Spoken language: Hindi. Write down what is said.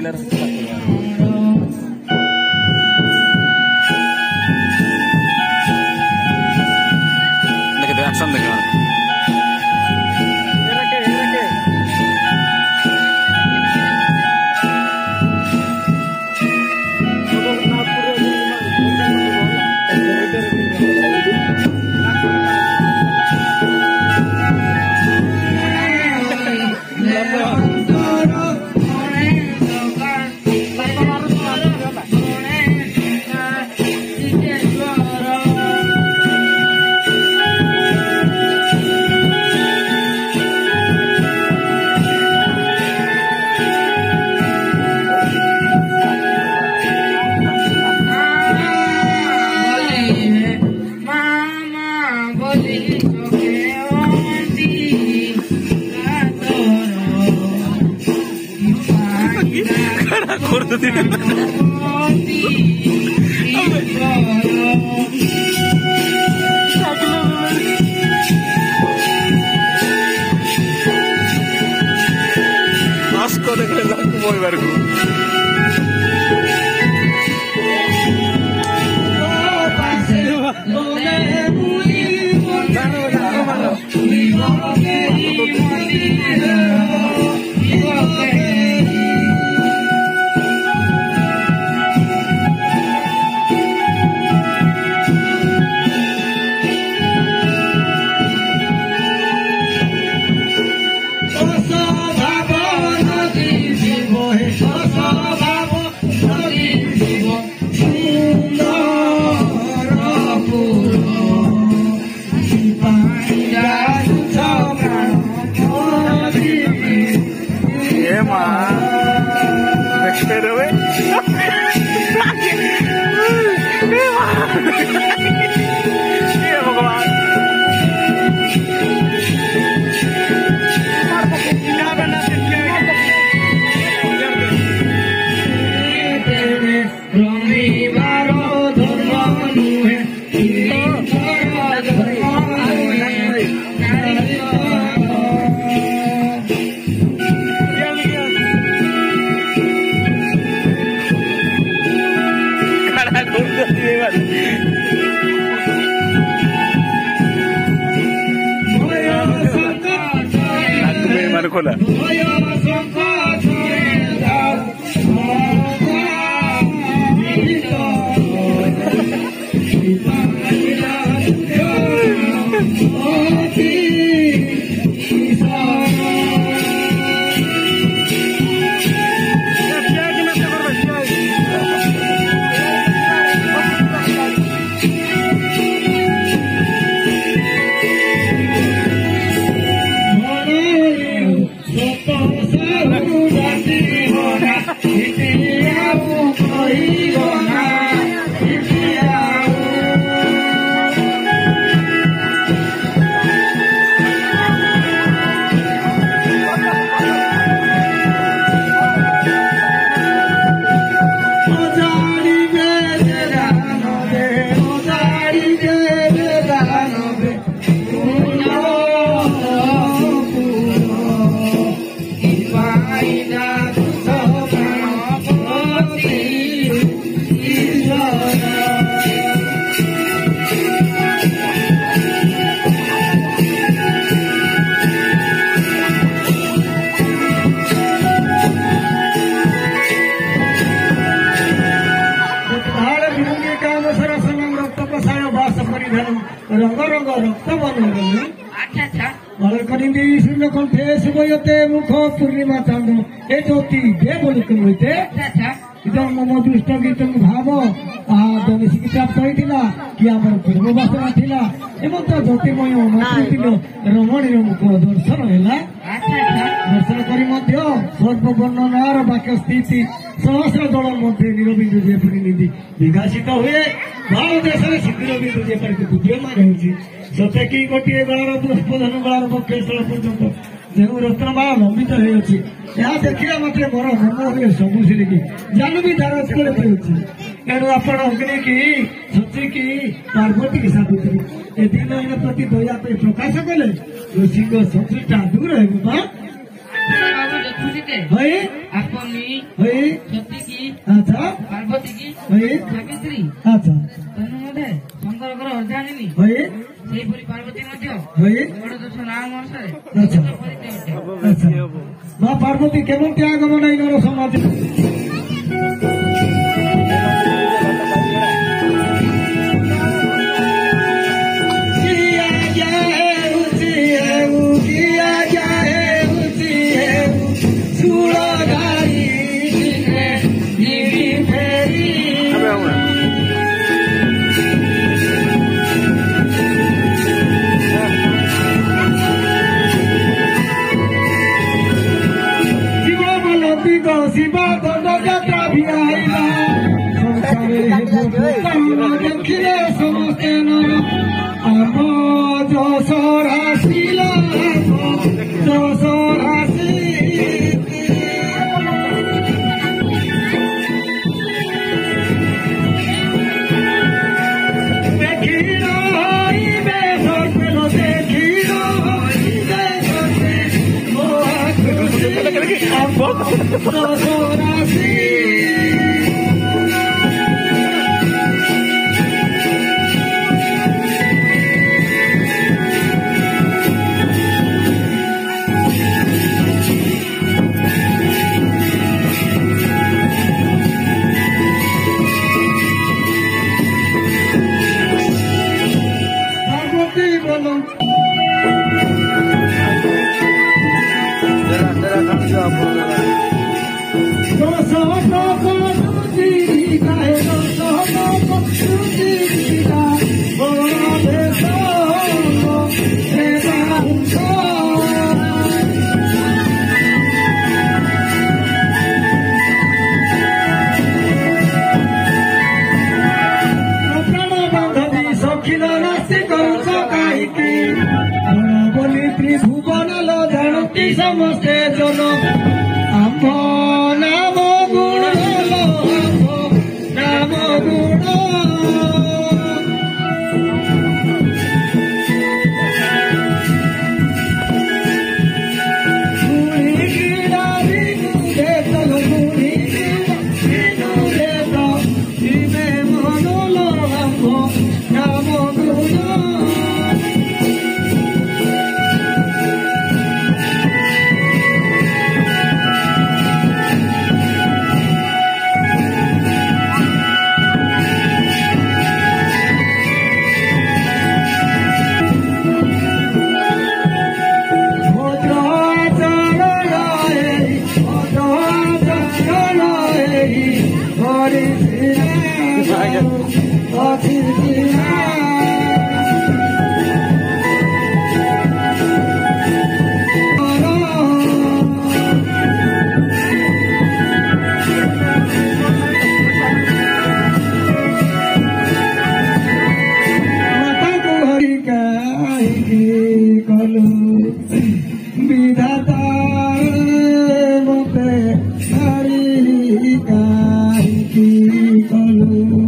ପିଲାର देखते एक्शन देखे खोला रंग रंग रक्त शून्य कंठे शुभयते मुख पूर्णिमा चांद ए ज्योति देवलोकन होते इधर मम दृष्ट गीतम भाव आदि प्राप्त होता कि आम पूर्व बासना थिला एवं तो ज्योतिमय मातृपिंड रमणीय मुख दर्शन है दर्शन करी सर्ववर्णनार वाक्य स्थिति सहस्र दल मध्य नीरबिंदु जेपरी निधि विकासित हुए भारत देश में शिखर बिंदु जेपरी बुद्धिमान होती सत्य कि गोटे गलार पुष्पधन गलार पक्ष स्थल पर्यंत जो रत्नमाला लंबित होती देखा मात्र मोर मन हुए सबू सिरिकी जान भी धार तेणु आपण अग्नि की सती की पार्वती की सावित्री ए दिन इन प्रति दया प्रकाश कले ऋषि संतुष्टा दूर है सहिते भाई आपनी भाई सती की अच्छा पार्वती की भाई सावित्री अच्छा तनु मधे शंकर अर्धांगिनी भाई सेहीपरि पार्वती मध्य भाई बड़ दोष नाम अनुसारे अच्छा परिचय अटे अच्छा মা পার্বতী কেমন ত্যাগ মনাই নর সমাজ শিবা দণ্ড যাত্রা ভিড়াইলা সংসারে দেখিলে সমস্তে নর আম যশোর হাসিলা যশোর হাসি দেখিল হইবে সর্বেল দেখিল হইবে সর্বে যশোর হাসি পার্বতী বলো ত্রিভুবন জানতি সমস্তে জন আম্ভ নাম গুণ নাম গুণ विधाता मते हरि काहि की कलु